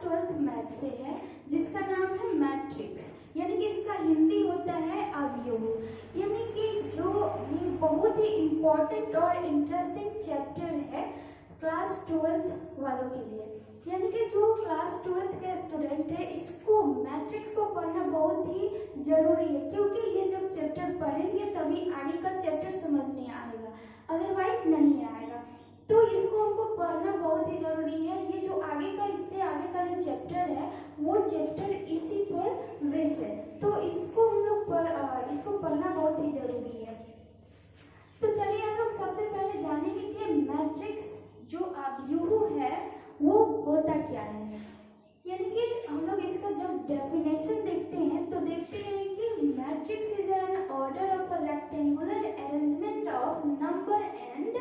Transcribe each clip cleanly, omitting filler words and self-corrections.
12th math से है जिसका नाम है मैट्रिक्स, यानी कि इसका हिंदी होता है अवयव। यानी कि जो ये बहुत ही इम्पोर्टेंट और इंटरेस्टिंग चैप्टर है क्लास 12th वालों के लिए। यानी कि जो क्लास 12th के स्टूडेंट है इसको मैट्रिक्स को पढ़ना बहुत ही जरूरी है, क्योंकि ये जब चैप्टर पढ़ेंगे तभी आगे का चैप्टर समझ में आएगा, अदरवाइज नहीं आएगा। तो इसको हमको पढ़ना बहुत ही जरूरी है। ये जो आगे का, इससे आगे का जो चैप्टर है वो चैप्टर इसी पर बेस है, तो इसको हम लोग इसको पढ़ना बहुत ही जरूरी है। तो चलिए हम लोग सबसे पहले जानेंगे कि मैट्रिक्स जो अवयव है वो होता क्या है। यानी कि हम लोग इसका जब डेफिनेशन देखते हैं तो देखते हैं कि matrix is an order of a rectangular arrangement of number and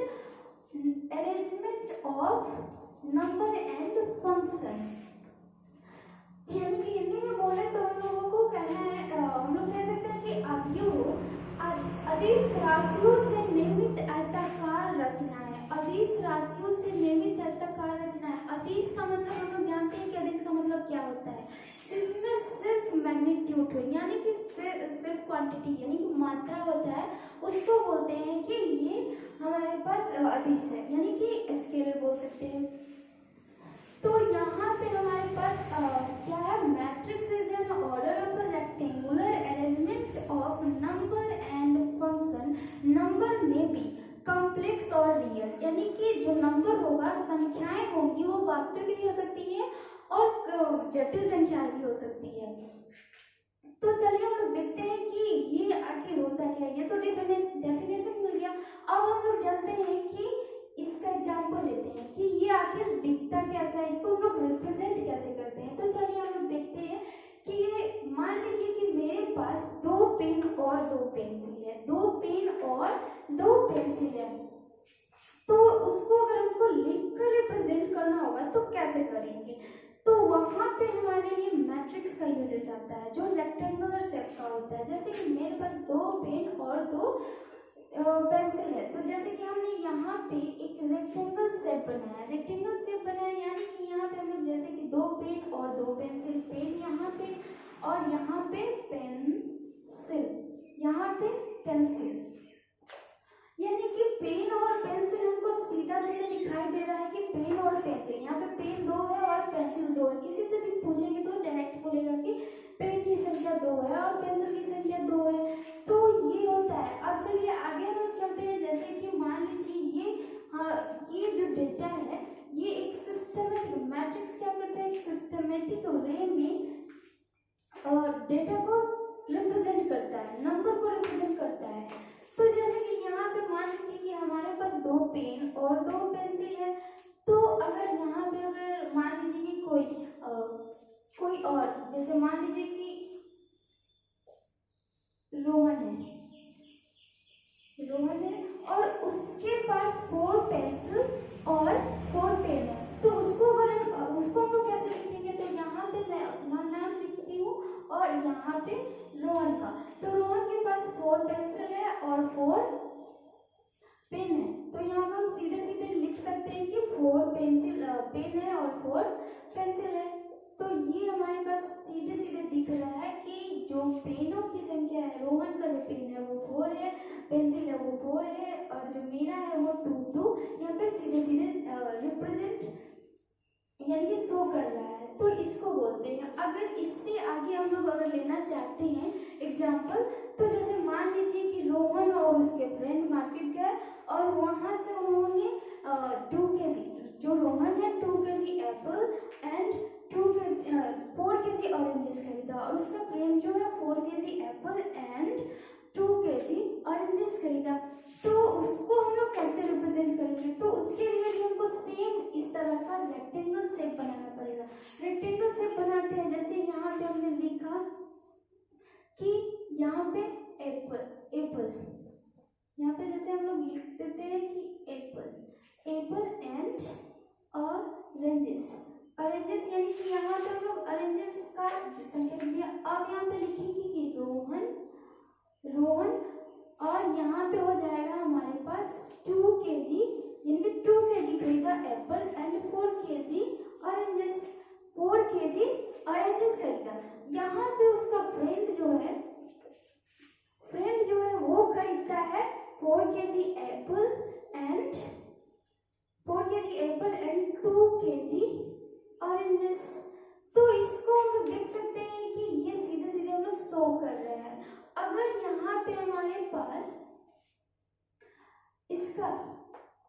function. यानी कि हिंदी में बोले तो हम लोगों को कहना है, हम लोग कह सकते हैं कि अवयव अदिश राशियों से निर्मित आयताकार रचना है। अदिश राशियों से निर्मित आयताकार रचना है। अदिश का मतलब हम लोग जानते हैं कि अदिश का मतलब क्या होता है, जिसमें सिर्फ मैग्नीट्यूड हो, यानी कि सिर्फ क्वांटिटी यानी कि मात्रा होता है, उसको बोलते हैं कि ये हमारे पास अदिश है, यानी कि स्केलर बोल सकते हैं। तो यहाँ पे हमारे पास क्या है, matrix is an order of a rectangular arrangement of number and function. Number में भी कॉम्प्लेक्स और रियल, यानी कि जो नंबर होगा, संख्याएं होंगी वो वास्तविक भी हो सकती है और जटिल संख्याएं भी हो सकती है। तो चलिए हम लोग देखते हैं कि ये आखिर होता क्या है। ये तो डेफिनेशन मिल गया। अब हम लोग जानते हैं कि इसका एग्जांपल लेते हैं कि ये आखिर दिखता कैसा है, इसको हम लोग रिप्रेजेंट कैसे करते हैं। तो चलिए हम लोग देखते हैं कि ये मान लीजिए कि मेरे पास 2 पेन और 2 पेंसिल है, 2 पेन और 2 पेंसिल है। तो उसको अगर हमको लिखकर रिप्रेजेंट करना होगा तो कैसे करेंगे, तो वहां पे हमारे लिए मैट्रिक्स का यूजेस आता है जो रेक्टेंगुलर शेप का होता है। जैसे कि मेरे पास 2 पेन और 2 पेंसिल है, तो जैसे कि हमने यहाँ पे एक रेक्टेंगल शेप बनाया, यानी कि यहाँ पे हम लोग जैसे कि 2 पेन और 2 पेंसिल, पेन यहाँ पे और यहाँ पे पेंसिल, यहाँ पे पेंसिल, यानी कि पेन और पेंसिल हमको सीधा सीधा दिखाई दे रहा है कि पेन और पेंसिल। यहाँ पे पेन 2 है और पेंसिल 2 है। किसी से भी पूछेंगे तो डायरेक्ट बोलेगा कि पेन की संख्या 2 है और पेंसिल की संख्या 2 है। तो ये होता है। अब चलिए आगे हम लोग चलते हैं। जैसे कि मान लीजिए ये जो डेटा है ये एक सिस्टमेटिक, मैट्रिक्स क्या करता है, एक सिस्टमेटिक वे में डेटा को रिप्रेजेंट करता है, नंबर को रिप्रेजेंट करता है। तो जैसे कि यहाँ पे मान लीजिए कि हमारे पास 2 पेन और 2 पेंसिल है, तो अगर यहाँ पे अगर मान लीजिए कि कोई और, जैसे मान लीजिए कि रोहन है और उसके पास 4 पेंसिल और 4 पेन है, तो उसको हम लोग कैसे लिखेंगे, तो यहाँ पे मैं अपना नाम लिखती हूँ और यहाँ पे रोहन का। तो रोहन के पास 4 पेंसिल है और 4 पेन है, तो यहाँ पे हम सीधे सीधे लिख सकते हैं कि 4 पेन है और 4 पेंसिल है। तो ये हमारे पास सीधे सीधे दिख रहा है कि जो पेनों की संख्या है, रोहन का जो पेन है वो 4 है, पेंसिल है वो 4 है और जो मेरा है वो 2 यहाँ पे सीधे सीधे रिप्रेजेंट यानी कि शो कर रहा है। तो इसको बोलते हैं। अगर इससे आगे हम लोग अगर लेना चाहते हैं एग्जाम्पल, तो जैसे मान लीजिए कि रोहन और उसके फ्रेंड मार्केट गए और वहां से उन्होंने 2 kg, जो रोहन है 2 kg Apple and 4 kg oranges खरीदा और उसका फ्रेंड जो है 4 kg Apple and 2 kg oranges खरीदा। तो उसको हम लोग कैसे रिप्रेजेंट करेंगे, तो उसके लिए भी हमको सेम इस तरह का रेक्टेंगल शेप बनाना पड़ेगा। रेक्टेंगल शेप बनाते हैं, जैसे यहाँ पे हमने लिखा कि यहाँ पे एप्पल, यहाँ पे जैसे हम लोग लिख देते हैं कि एप्पल एंड ऑरेंजेस, यानी कि यहाँ पे हम लोग ऑरेंजेस का जो संख्या दिया। अब यहाँ पे लिखेंगे कि रोहन और यहाँ पे हो जाएगा हमारे पास 2 kg, यानी कि 2 kg खरीदा Apple and 4 kg oranges. 4 kg इसका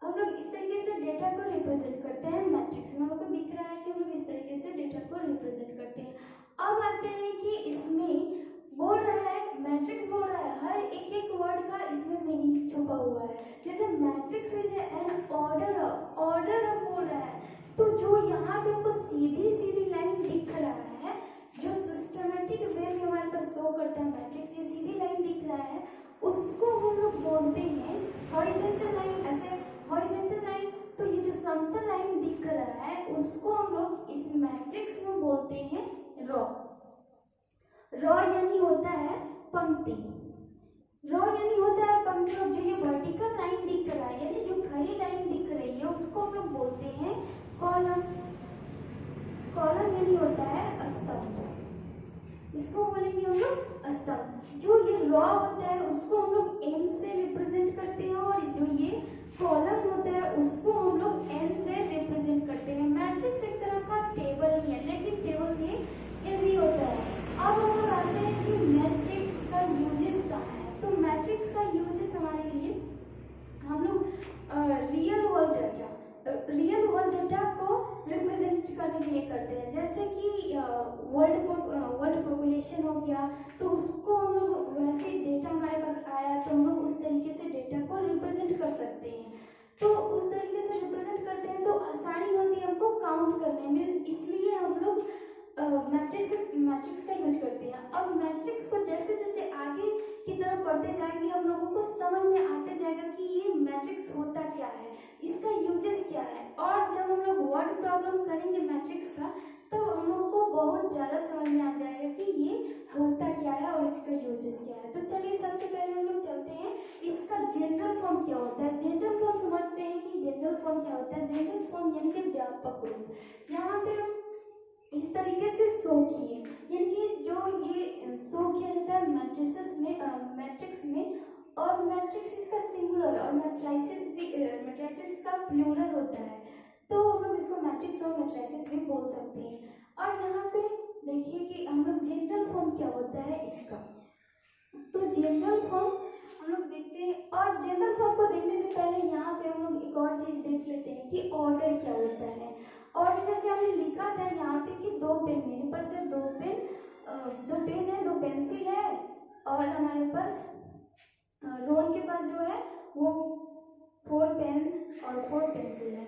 हम लोग इस तरीके से डेटा को रिप्रेजेंट करते हैं मैट्रिक्स में। हम लोग को दिख रहा है कि हम लोग इस तरीके से डेटा को रिप्रेजेंट करते हैं। अब आते हैं कि इसमें बोल रहा है, मैट्रिक्स बोल रहा है, हर एक एक वर्ड का इसमें मीनिंग छुपा हुआ है। जैसे matrix is an order of बोल रहा है, तो जो यहाँ पे हमको सीधी सीधी लाइन दिख रहा है, जो सिस्टमेटिक वे में हमारे पास शो करता है मैट्रिक्स, ये सीधी लाइन दिख रहा है, उसको हम लोग बोलते हैं हॉरिजॉन्टल लाइन। ऐसे हॉरिजॉन्टल लाइन, तो ये जो समतल लाइन दिख रहा है उसको हम लोग इस मैट्रिक्स में बोलते हैं रो। रो यानी होता है पंक्ति, रो यानी होता है पंक्ति। और जो ये वर्टिकल लाइन दिख रहा है यानी जो खड़ी लाइन दिख रही है उसको हम लोग बोलते हैं कॉलम। कॉलम यानी होता है स्तंभ, इसको बोलेंगे हम लोग स्तंभ। जो ये रो होता है उसको हम लोग एम से रिप्रेजेंट करते हैं, और जो ये कॉलम होता है उसको हम लोग एन से रिप्रेजेंट करते हैं। मैट्रिक्स एक तरह का टेबल ही है, लेकिन टेबल से इजी होता है। अब हम लोग आते हैं कि मैट्रिक्स का यूजेस कहाँ है। तो मैट्रिक्स का यूजेस हमारे लिए हम लोग रियल वर्ल्ड डाटा को रिप्रेजेंट करने के लिए करते हैं। जैसे कि वर्ल्ड पॉपुलेशन हो गया, तो उसको हम लोग वैसे डेटा हमारे पास आया तो हम लोग उस तरीके से डेटा को रिप्रेजेंट कर सकते हैं। तो उस तरीके से रिप्रेजेंट करते हैं तो आसानी होती है हमको काउंट करने में, इसलिए हम लोग मैट्रिक्स का यूज करते हैं। अब मैट्रिक्स को जैसे जैसे आगे की तरफ पढ़ते जाएंगे हम लोगों को समझ में आते जाएगा कि ये मैट्रिक्स होता क्या है, इसका यूजेस क्या है। और जब हम लोग वर्ड प्रॉब्लम करेंगे मैट्रिक्स का, तो हम लोग को बहुत ज़्यादा समझ में आ जाएगा कि ये होता क्या है और इसका यूजेस क्या है। तो चलिए सबसे पहले हम लोग चलते हैं इसका जनरल फॉर्म क्या होता है। जनरल फॉर्म समझते हैं कि जनरल फॉर्म क्या होता है। जनरल फॉर्म यानी कि व्यापक रूप। यहाँ पे हम इस तरीके से शो किए, यानी कि जो ये शो किया जाता है मैट्रिसेस में, मैट्रिक्स में। और मैट्रिक्स इसका सिंगुलर और मैट्रिसेस का प्लूरल होता है, तो हम लोग इसको मैट्रिक्स और मैट्रिसेस भी बोल सकते हैं। और यहाँ पे देखिए कि हम लोग जनरल फॉर्म क्या होता है इसका। तो जनरल फॉर्म हम लोग देखते हैं, और जनरल फॉर्म को देखने से पहले यहाँ पे हम लोग एक और चीज देख लेते हैं कि ऑर्डर क्या होता है। ऑर्डर जैसे हमने लिखा था यहाँ पे कि दो पेन, मेरे पास है दो पेन है, दो पेंसिल है, और हमारे पास रोहन के पास जो है वो 4 पेन और 4 पेंसिल है।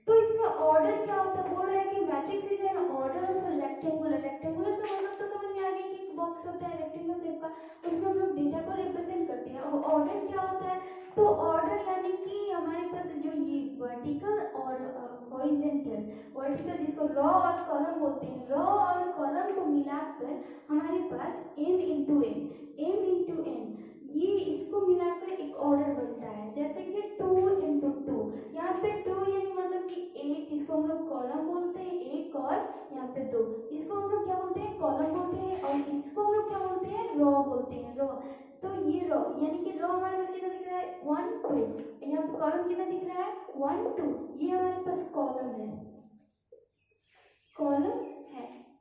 तो इसमें ऑर्डर क्या होता है, बोल रहा है कि matrix is an order of rectangular. Rectangular का मतलब तो समझ में आ गया कि एक बॉक्स होता है रेक्टेंगल शेप का, उसमें हम लोग डेटा को रिप्रेजेंट करते हैं। और ऑर्डर क्या होता है, तो ऑर्डर यानी कि हमारे पास जो ये वर्टिकल और हॉरिजॉन्टल, वर्टिकल जिसको रॉ और कॉलम बोलते हैं, रॉ और कॉलम को मिलाकर हमारे पास m इंटू n, ये इसको मिलाकर एक ऑर्डर बनता है। जैसे कि 2 इंटू 2, यहाँ पे 2 यानी मतलब कि एक, इसको हम लोग कॉलम बोलते हैं एक, और यहाँ पे 2, इसको हम लोग क्या बोलते हैं, कॉलम बोलते हैं, और इसको हम लोग क्या बोलते हैं, रॉ बोलते हैं, रॉ। तो ये रॉ यानी कि रॉ हमारे पास कितना दिख रहा है 1 2, यहाँ पे कॉलम कितना दिख रहा है 1 2, ये हमारे पास कॉलम है,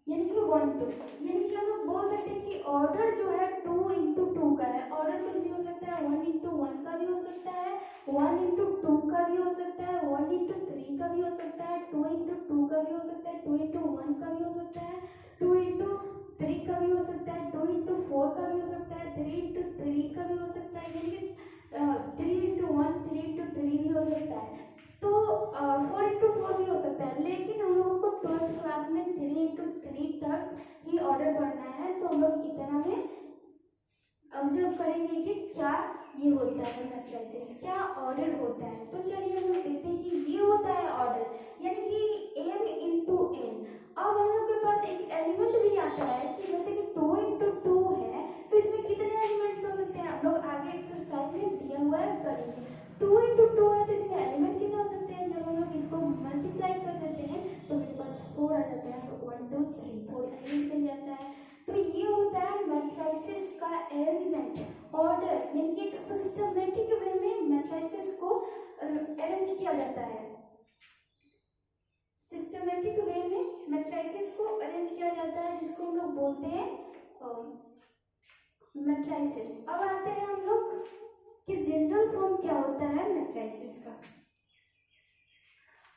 यानी कि 1 2, यानी कि हम लोग बोल सकते हैं कि ऑर्डर जो है 2 इंटू 2 का है। ऑर्डर कुछ भी हो सकता है, 1 इंटू 1 का भी हो सकता है, 1 इंटू 2 का भी हो सकता है, 1 इंटू 3 का भी हो सकता है, 2 इंटू 2 का भी हो सकता है, 2 इंटू 1 का भी हो सकता है, 2 इंटू 3 का भी हो सकता है, 2 इंटू 4 का भी हो सकता है, 3 इंटू 3 का भी हो सकता है, यानी कि 3 इंटू 1 3 इंटू 3 भी हो सकता है, तो 4 इंटू 4 भी हो सकता है। लेकिन हम लोगों को 12th क्लास में 3 इंटू 3 तक ही ऑर्डर पढ़ना है, तो हम लोग इतना में ऑब्जर्व करेंगे कि क्या ये होता है मैट्रिसेस, क्या ऑर्डर होता है। तो चलिए हम लोग देखते हैं कि ये होता है ऑर्डर, यानी कि m इंटू n। अब हम लोग के पास एक एलिमेंट भी आता है कि जैसे कि 2 इंटू 2 है, तो इसमें कितने एलिमेंट्स हो सकते हैं, हम लोग आगे एक्सरसाइज में दिया हुआ है करेंगे। 2 इंटू 2 है तो इसमें एलिमेंट कितने हो सकते हैं, जब हम लोग इसको मल्टीप्लाई कर देते हैं तो मेरे पास 4 आ जाता है, तो 1 2 3 4 एलिमेंट मिल जाता है। तो ये होता है मैट्रिसेस का अरेंजमेंट, ऑर्डर, यानी कि एक सिस्टमेटिक वे में मैट्रिसेस को अरेंज किया जाता है। सिस्टमेटिक वे में मैट्रिसेस को अरेंज किया जाता है, जिसको हम लोग बोलते हैं मैट्रिसेस। अब आते हैं हम लोग कि जनरल फॉर्म क्या होता है मैट्रिसेस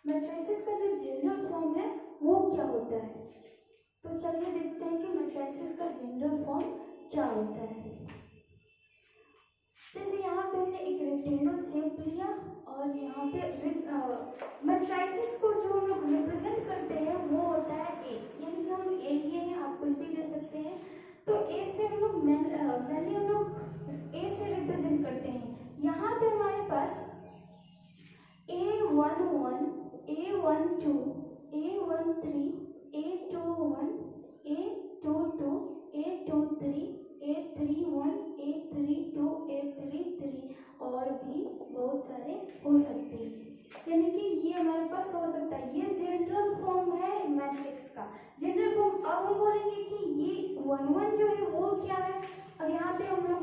मैट्रिसेस का जो जनरल फॉर्म है वो क्या होता है। तो चलिए देखते हैं कि मैट्रिसेस का जनरल फॉर्म क्या होता है। जैसे यहाँ पे हमने एक रेक्टेंगल शेप लिया और यहाँ पे मैट्रिसेस को जो हम लोग रिप्रेजेंट करते हैं वो होता है ए, यानी कि हम ए लिए हैं, आप कुछ भी ले सकते हैं। तो ए से हम लोग मैनली हम लोग ए से रिप्रेजेंट करते हैं। यहाँ पे हमारे पास A11, A12, A13, A21, A22, A23, A31, A32, A33 और भी बहुत सारे हो सकते हैं। यानी कि ये हमारे पास हो सकता है। ये जनरल फॉर्म है मैट्रिक्स का। जनरल फॉर्म अब हम बोलेंगे कि ये 1 जो है वो क्या है। अब यहाँ पे हम लोग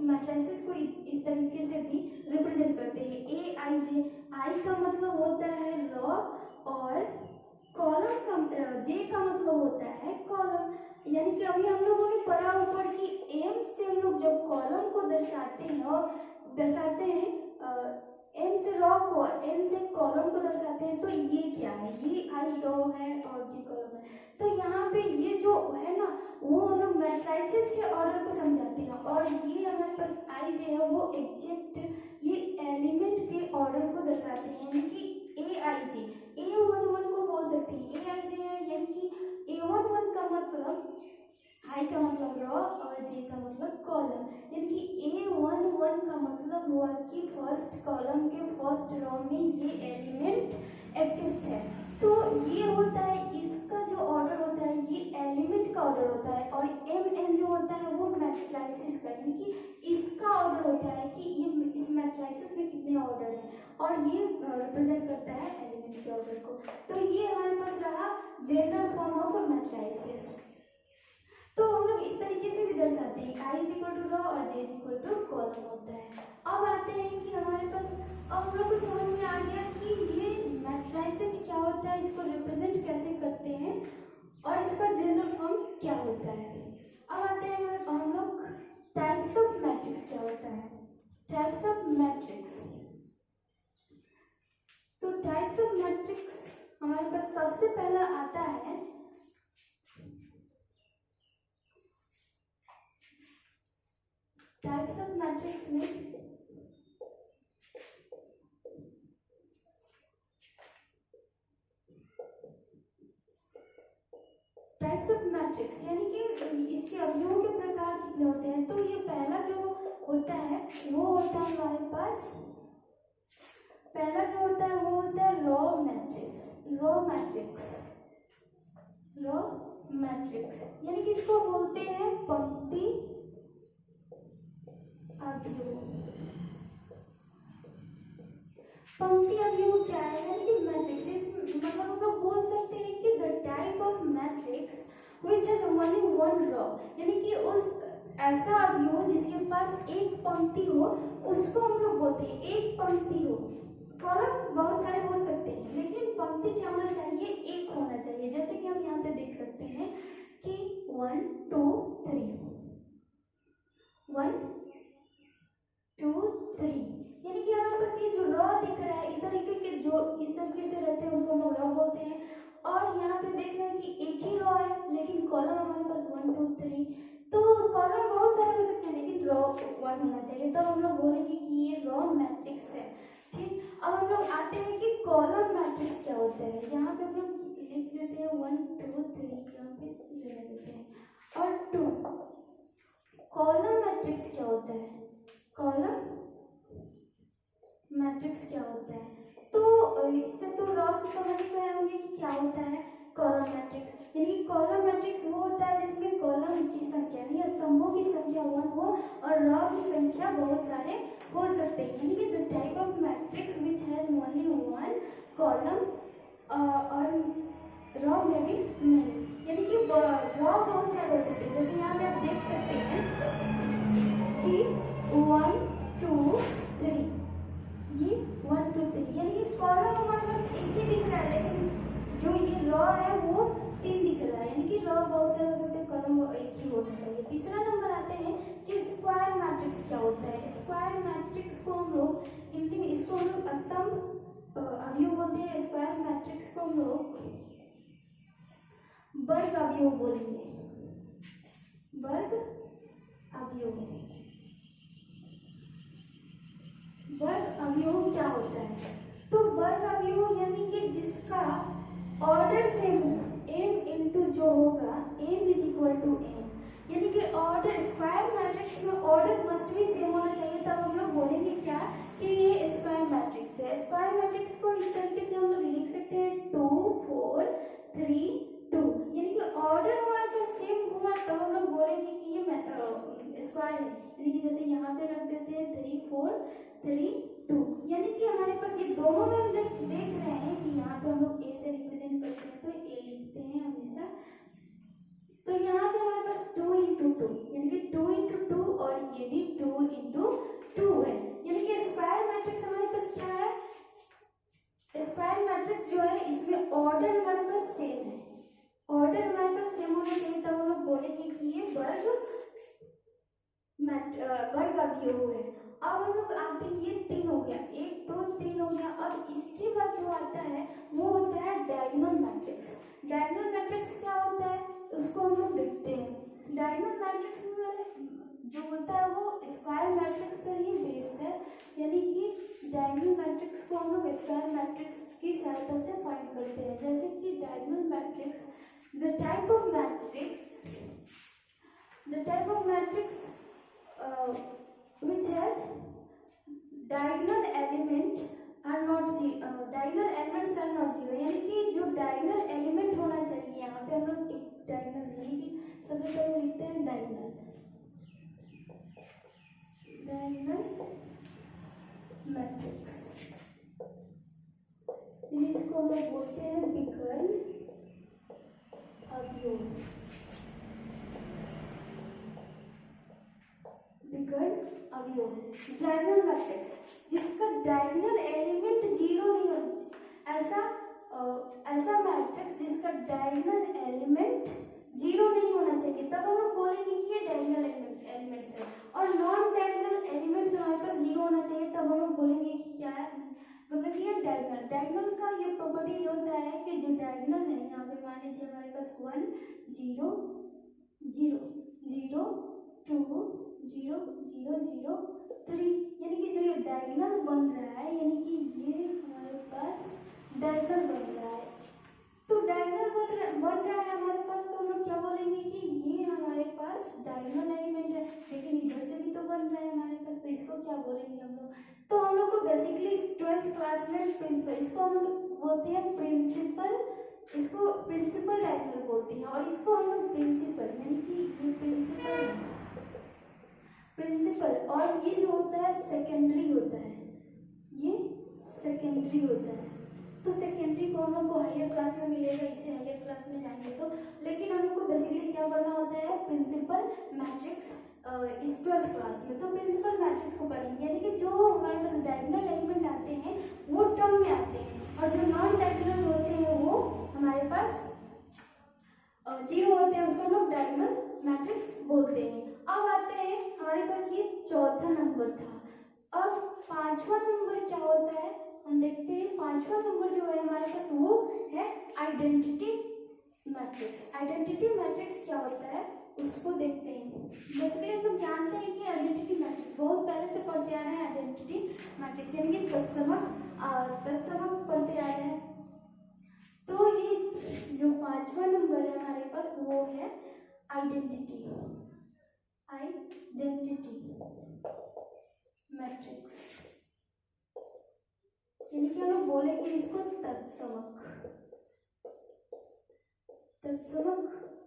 मैट्रिसेस को इस तरीके से भी रिप्रेजेंट करते हैं। ए आई जे, आई का मतलब होता है रो और कॉलम का जे का मतलब होता है कॉलम। यानी कि अभी हम लोगों ने पढ़ा ऊपर कि एम से हम लोग जब कॉलम को दर्शाते हैं और दर्शाते हैं एम से रो को, एन से कॉलम को दर्शाते हैं। तो ये क्या है, ये आई रो है और जी कॉलम है। तो यहाँ पे ये जो है ना वो हम लोग मैट्रिसेस के ऑर्डर को समझाते हैं। और ये हमारे पास आई जे है वो एग्जैक्ट ये एलिमेंट के ऑर्डर को दर्शाते हैं। यानी कि ए आई जे, A11 को बोल सकते हैं ए आई जे है। यानी कि A11 का मतलब आई का मतलब रो और जे का मतलब कॉलम। यानी कि A11 का मतलब हुआ कि फर्स्ट कॉलम के फर्स्ट रो में ये एलिमेंट एग्जिस्ट है। तो ये होता है, इसका जो ऑर्डर होता है ये एलिमेंट का ऑर्डर होता है। और MN जो होता है वो मैट्रिसेस का, यानी कि इसका ऑर्डर होता है कि ये इस मैट्रिसेस में कितने ऑर्डर हैं और ये रिप्रेजेंट करता है एलिमेंट के ऑर्डर को। तो ये हमारे पास रहा जनरल फॉर्म ऑफ मैट्रिसेस। तो हम लोग इस तरीके से भी दर्शाते हैं, आई इज इक्वल टू रो और जे इज इक्वल टू कॉलम होता है। अब आते हैं कि हमारे पास, अब हम लोग को समझ में आ गया कि ये मैट्रिसेस क्या होता है, इसको रिप्रेजेंट कैसे करते हैं और इसका जनरल फॉर्म क्या होता है। अब आते हैं हम लोग टाइप्स ऑफ मैट्रिक्स क्या होता है। टाइप्स ऑफ मैट्रिक्स, तो टाइप्स ऑफ मैट्रिक्स हमारे पास सबसे पहला आता है टाइप्स ऑफ मैट्रिक्स में टाइप्स ऑफ मैट्रिक्स यानी कि इसके अवयवों के प्रकार कितने होते हैं। तो ये पहला जो होता है वो होता है हमारे पास, पहला जो होता है वो होता है row matrix. Row matrix, row matrix यानी कि इसको बोलते हैं पंक्ति अवयव। पंक्ति अवयव क्या है, यानी कि मैट्रिसेस मतलब हम लोग बोल सकते हैं कि the type of matrix which has only one row, यानी कि उस ऐसा अवयव जिसके पास एक पंक्ति हो उसको हम लोग बोलते हैं। एक पंक्ति हो, कॉलम बहुत सारे हो सकते हैं लेकिन पंक्ति क्या होना चाहिए, एक होना चाहिए। जैसे कि हम यहाँ पे देख सकते हैं कि 1 2 3 1 2 3, यानी कि हमारे पास ये जो रो दिख रहा है इस तरीके के, जो इस तरीके से रहते हैं उसको हम लोग रो बोलते हैं। और यहाँ पे देख रहे हैं कि एक ही रो है लेकिन कॉलम हमारे पास 1 2 3, तो कॉलम बहुत सारे हो सकते हैं लेकिन रो 1 होना चाहिए, तब हम लोग बोलेंगे कि ये रो मैट्रिक्स है। ठीक, अब हम लोग आते हैं कि कॉलम मैट्रिक्स क्या होता है। यहाँ पे हम लोग लिख देते हैं 1 2 3, यहाँ पे ले देते हैं और 2। कॉलम मैट्रिक्स क्या होता है, कॉलम मैट्रिक्स क्या होता है। तो इससे तो रॉ से समझ गए होंगे कि क्या होता है कॉलम मैट्रिक्स। यानी कॉलम मैट्रिक्स वो होता है जिसमें कॉलम की संख्या यानी स्तंभों की संख्या 1 हो और रॉ की संख्या बहुत सारे हो सकते हैं। यानी कि the type of matrix which has only one column और रॉ में भी मेनी, यानी कि रॉ बहुत सारे हो सकते हैं। जैसे यहाँ पे आप देख सकते हैं कि 1 2 3, ये 1 2 3, यानी कि कॉलम हमारे पास एक ही दिख रहा है लेकिन जो ये रॉ है वो 3 दिख रहा है। यानी कि रॉ बहुत सारे हो सकते हैं, कॉलम वो एक ही होना चाहिए। तीसरा नंबर आते हैं कि स्क्वायर मैट्रिक्स क्या होता है। स्क्वायर मैट्रिक्स को हम लोग हिंदी में, इसको हम लोग स्तंभ अवयव बोलते हैं। स्क्वायर लोग वर्ग अवयव बोलेंगे। वर्ग अवयव, वर्ग अवयव क्या होता है? तो वर्ग अवयव यानी कि जिसका ऑर्डर सेम होगा, m इंटू जो होगा m is equal to n, यानी कि ऑर्डर स्क्वायर मैट्रिक्स में ऑर्डर मस्ट भी सेम होना चाहिए। तब हम लोग बोलेंगे क्या कि ये स्क्वायर मैट्रिक्स है। स्क्वायर मैट्रिक्स को इस तरीके से हम लोग लिख सकते हैं 2 4 3 2, यानी कि ऑर्डर हमारे पास सेम हुआ तब हम लोग बोलेंगे कि ये स्क्वायर है। यानी कि जैसे यहाँ पे रख देते हैं 3 4 3 2, यानी कि हमारे पास ये दोनों में हम देख रहे हैं कि यहाँ पे हम लोग ए से रिप्रेजेंट करते हैं तो ए लिखते हैं हमेशा। तो यहाँ पे हमारे पास 2 इंटू 2 यानी कि 2 इंटू 2 और ये भी 2 इंटू 2 है, यानी कि स्क्वायर मैट्रिक्स हमारे पास क्या है? स्क्वायर मैट्रिक्स जो है इसमें ऑर्डर हमारे पास सेम है। ऑर्डर हमारे पास सेम होना चाहिए तब हम लोग बोलेंगे कि ये वर्ग अवयव है। अब हम लोग आते हैं, ये 3 हो गया, 1 2 3 हो गया। अब इसके बाद जो आता है वो होता है डायगोनल मैट्रिक्स। डायगोनल मैट्रिक्स क्या होता है उसको हम लोग देखते हैं। डायगोनल मैट्रिक्स में जो होता है वो स्क्वायर मैट्रिक्स पर ही बेस्ड है, यानी कि डायगोनल मैट्रिक्स को हम लोग स्क्वायर मैट्रिक्स की सहायता से फाइंड करते हैं। जैसे कि diagonal matrix, the type of matrix which has diagonal elements are not zero, यानी कि जो डायगोनल एलिमेंट होना चाहिए, यहाँ पे हम लोग एक डायगोनल यानी कि सबसे पहले लिखते हैं डायगोनल मैट्रिक्स, इसको हम लोग बोलते हैं विकर्ण अवयव। डायगोनल मैट्रिक्स जिसका डायगोनल एलिमेंट 0 नहीं होना, ऐसा मैट्रिक्स जिसका डायगोनल एलिमेंट 0 नहीं होना चाहिए तब हम लोग बोलेंगे कि ये डायगोनल एलिमेंट्स है। और नॉन डायगोनल एलिमेंट्स हमारे पास 0 होना चाहिए तब हम लोग बोलेंगे कि क्या है, मतलब ये डायगोनल का ये प्रॉपर्टीज होता है कि जो डायगोनल है, यहाँ पे मान लीजिए हमारे पास 1 0 0 0 2 0 0 0 3, यानी कि जो ये डायगोनल बन रहा है, यानी कि ये हमारे पास डायगोनल बन रहा है। तो डायगोनल बन रहा है हमारे पास, तो हम लोग क्या बोलेंगे कि ये हमारे पास डायगोनल एलिमेंट है। लेकिन इधर से भी तो बन रहा है हमारे पास, तो इसको क्या बोलेंगे हम लोग? तो हम लोग को बेसिकली 12th क्लास में प्रिंसिपल, इसको हम लोग बोलते हैं प्रिंसिपल, इसको प्रिंसिपल डायगोनल बोलते हैं। और इसको हम लोग प्रिंसिपल, यानी कि ये प्रिंसिपल और ये जो होता है सेकेंडरी होता है, ये सेकेंडरी होता है। तो सेकेंडरी को हम लोग को हायर क्लास में मिलेगा, इससे हायर क्लास में जाएंगे तो। लेकिन हम लोग को बेसिकली क्या पढ़ना होता है? प्रिंसिपल मैट्रिक्स इस 12th क्लास में। तो प्रिंसिपल मैट्रिक्स को पढ़ेंगे, यानी कि जो हमारे पास डायगोनल एलिमेंट आते हैं वो टर्म में आते हैं, और जो नॉन डायगोनल होते हैं वो हमारे पास 0 होते हैं, उसको हम लोग डायगोनल मैट्रिक्स बोलते हैं। अब आते हैं हमारे पास, ये चौथा नंबर था। अब 5वां नंबर क्या होता है हम देखते हैं। 5वां नंबर जो है हमारे पास वो है आइडेंटिटी मैट्रिक्स। आइडेंटिटी मैट्रिक्स क्या होता है उसको देखते हैं। बेसिकली हम लोग जानते हैं कि आइडेंटिटी मैट्रिक्स बहुत पहले से पढ़ते आ रहे हैं। आइडेंटिटी मैट्रिक्स यानी कि तत्समक पढ़ते आ रहे हैं। तो ये जो 5वां नंबर है हमारे पास वो है आइडेंटिटी मैट्रिक्स, यानी कि हम लोग बोलेंगे इसको तत्समक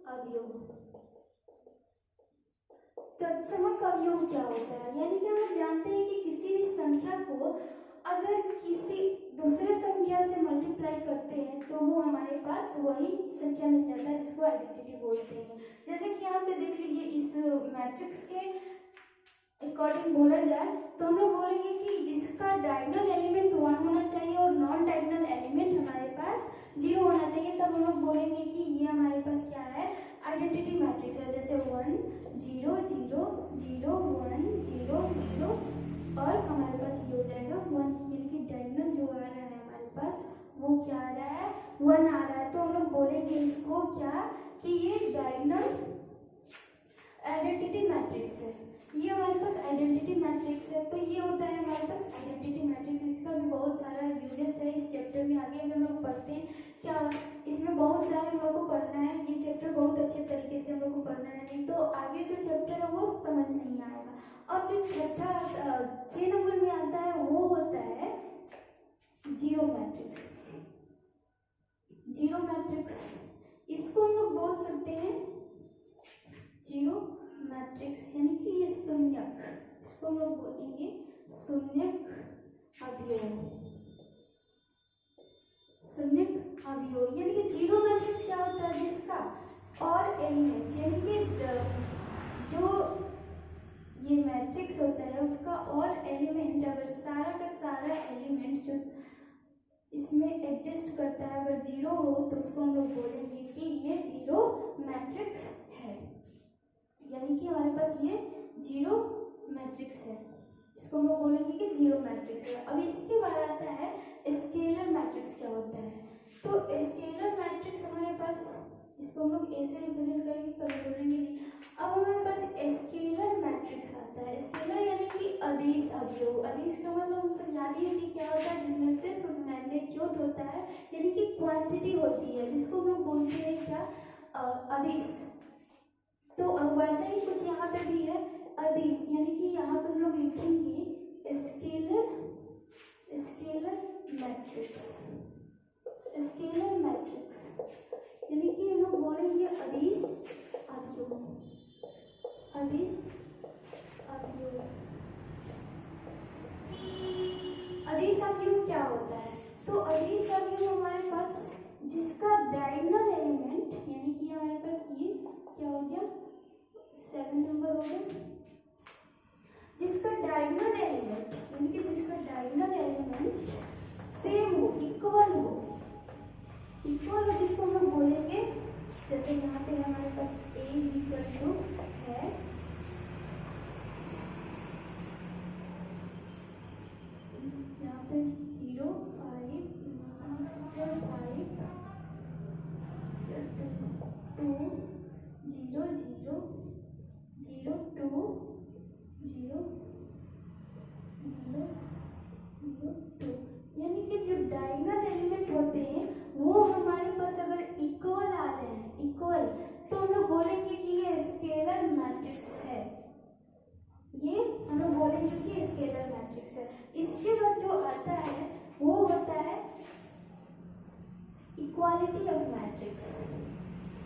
अवयव। तत्समक अवयव क्या होता है? यानी कि हम लोग जानते हैं कि किसी भी संख्या को अगर किसी दूसरे संख्या से मल्टीप्लाई करते हैं तो वो हमारे पास वही संख्या मिल जाता है, जिसको आइडेंटिटी बोलते हैं। जैसे कि यहाँ पे देख लीजिए, इस मैट्रिक्स के अकॉर्डिंग बोला जाए तो हम लोग बोलेंगे कि जिसका डायगोनल एलिमेंट 1 होना चाहिए और नॉन डायगोनल एलिमेंट हमारे पास 0 होना चाहिए, तब हम लोग बोलेंगे कि ये हमारे पास क्या है? आइडेंटिटी मैट्रिक्स है। जैसे 1 0 0 0 1 0 0 और हमारे पास ये हो जाएगा 1, यानी कि डायगोनल जो आ रहा है हमारे पास वो क्या आ रहा है? 1 आ रहा है, तो हम लोग बोलेंगे इसको क्या कि ये डायगोनल आइडेंटिटी मैट्रिक्स है। ये हमारे पास आइडेंटिटी मैट्रिक्स है, तो ये होता है हमारे पास आइडेंटिटी मैट्रिक्स। इसका भी बहुत सारा यूजेस है इस चैप्टर में। आगे अगर हम लोग पढ़ते हैं क्या, इसमें बहुत सारे हम लोग को पढ़ना है। ये चैप्टर बहुत अच्छे तरीके से हम लोग को पढ़ना है, नहीं तो आगे जो चैप्टर है वो समझ नहीं आएगा। और जो छठा 6 नंबर में आता है वो होता है जीरो मैट्रिक्स। जीरो मैट्रिक्स इसको हम लोग बोल सकते हैं जीरो मैट्रिक्स, यानी कि ये शून्यक, इसको हम लोग बोलेंगे शून्यक अवयव। शून्यक अवयव यानी कि जीरो मैट्रिक्स क्या होता है, जिसका ऑल एलिमेंट, यानी कि जो ये मैट्रिक्स होता है उसका ऑल एलिमेंट, अगर सारा का सारा एलिमेंट जो इसमें एग्जिस्ट करता है अगर जीरो हो तो उसको हम लोग बोलेंगे कि ये जीरो मैट्रिक्स है, यानी कि हमारे पास ये जीरो मैट्रिक्स है। इसको हम लोग बोलेंगे कि जीरो मैट्रिक्स है। अब इसके बाद आता है स्केलर मैट्रिक्स क्या होता है। तो स्केलर मैट्रिक्स हमारे पास, इसको हम लोग ए से रिप्रेजेंट करेंगे, कभी बोलेंगे नहीं। अब हमारे पास स्केलर मैट्रिक्स आता है। स्केलर यानी कि अदिश अवयव। अदिश का मतलब हम सब याद ही है कि क्या होता है, जिसमें सिर्फ मैग्नीट्यूड होता है, यानी कि क्वांटिटी होती है, जिसको हम लोग बोलते हैं क्या, अदिश। तो वैसा ही कुछ यहाँ पे भी है अदिश, यानी कि यहाँ पे हम लोग लिखेंगे स्केलर मैट्रिक्स। स्केलर मैट्रिक्स यानी कि हम लोग बोलेंगे अदिश अवयव। अदिश अवयव। अदिश अवयव क्या होता है, तो अदिश अवयव हमारे पास जिसका डायगोनल एलिमेंट, यानी कि हमारे पास ये क्या हो गया 7 नंबर हो गया, जिसका डायगोनल एलिमेंट, यानी कि जिसका डायगोनल एलिमेंट सेम हो, इक्वल हो, इक्वल हो, जिसको हम लोग बोलेंगे, जैसे यहाँ पे हमारे पास a है, यहाँ पे 0 5 5 2 0 0 0 2 0 0 0 2, यानी कि जो डायगोनल एलिमेंट होते हैं वो हमारे पास अगर इक्वल आ रहे हैं, इक्वल, तो हम लोग बोलेंगे कि ये स्केलर मैट्रिक्स है। ये हम लोग बोलेंगे कि स्केलर मैट्रिक्स है। इसके बाद जो आता है वो होता है इक्वालिटी ऑफ मैट्रिक्स।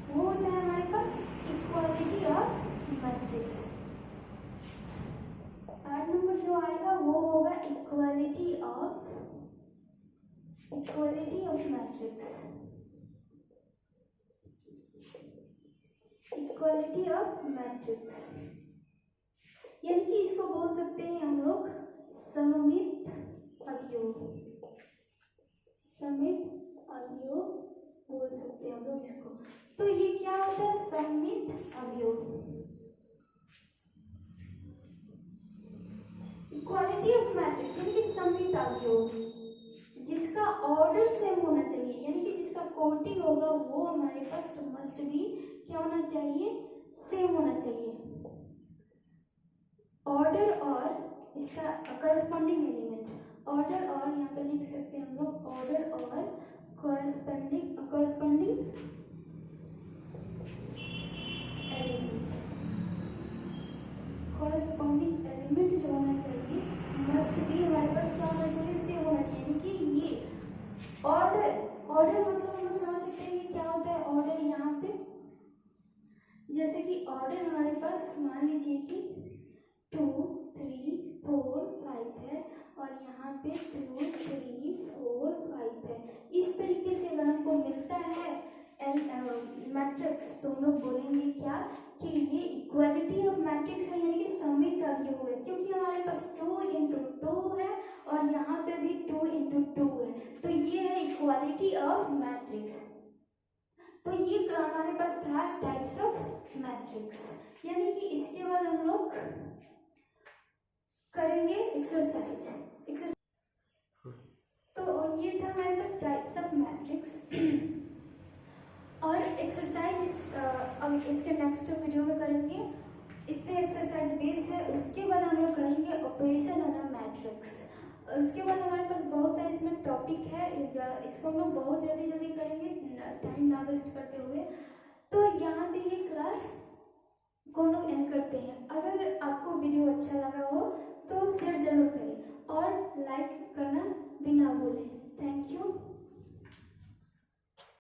वो होता है हमारे पास इक्वालिटी ऑफ मैट्रिक्स। 8 नंबर जो आएगा वो होगा equality of matrix. Equality of matrix यानी कि इसको बोल सकते हैं हम लोग सममित अवयव। सममित अवयव बोल सकते हैं हम लोग इसको। तो ये क्या होता है सममित अवयव। इक्वालिटी ऑफ मैट्रिक्स यानी कि सममित अवयव जिसका ऑर्डर सेम होना चाहिए, यानी कि जिसका कोटि होगा वो हमारे पास मस्ट भी क्या होना चाहिए, सेम होना चाहिए। ऑर्डर और इसका करस्पॉन्डिंग एलिमेंट, ऑर्डर और यहाँ पे लिख सकते हैं हम लोग ऑर्डर और करस्पॉन्डिंग एलिमेंट। करस्पॉन्डिंग एलिमेंट जो होना चाहिए मस्ट भी हमारे पास क्या होना चाहिए, सेम होना चाहिए। यानी कि ये ऑर्डर मतलब हम लोग समझ सकते हैं कि क्या होता है ऑर्डर। यहाँ पे जैसे कि ऑर्डर हमारे पास मान लीजिए कि 2 3 4 5 है और यहाँ पे 2 3 4 5 है। इस तरीके से अगर हमको मिलता है मैट्रिक्स तो हम लोग बोलेंगे क्या कि ये इक्वालिटी ऑफ मैट्रिक्स है, यानी कि सममित अवयव है, क्योंकि हमारे पास 2 into 2 है और यहाँ पे भी 2 into 2 है। तो ये है इक्वालिटी ऑफ मैट्रिक्स। तो ये हमारे पास था टाइप्स ऑफ मैट्रिक्स, यानी कि इसके बाद हम लोग करेंगे एक्सरसाइज। तो ये था हमारे पास टाइप्स ऑफ मैट्रिक्स और एक्सरसाइज अब इसके नेक्स्ट वीडियो में करेंगे। इस पे एक्सरसाइज बेस है। उसके बाद हम लोग करेंगे ऑपरेशन ऑन अ मैट्रिक्स। उसके बाद हमारे पास बहुत सारे इसमें टॉपिक है, इसको हम लोग बहुत जल्दी जल्दी करेंगे, टाइम ना वेस्ट करते हुए। तो यहाँ पे ये क्लास को हम लोग एंड करते हैं। अगर आपको वीडियो अच्छा लगा हो तो शेयर जरूर करें और लाइक करना भी ना भूलें।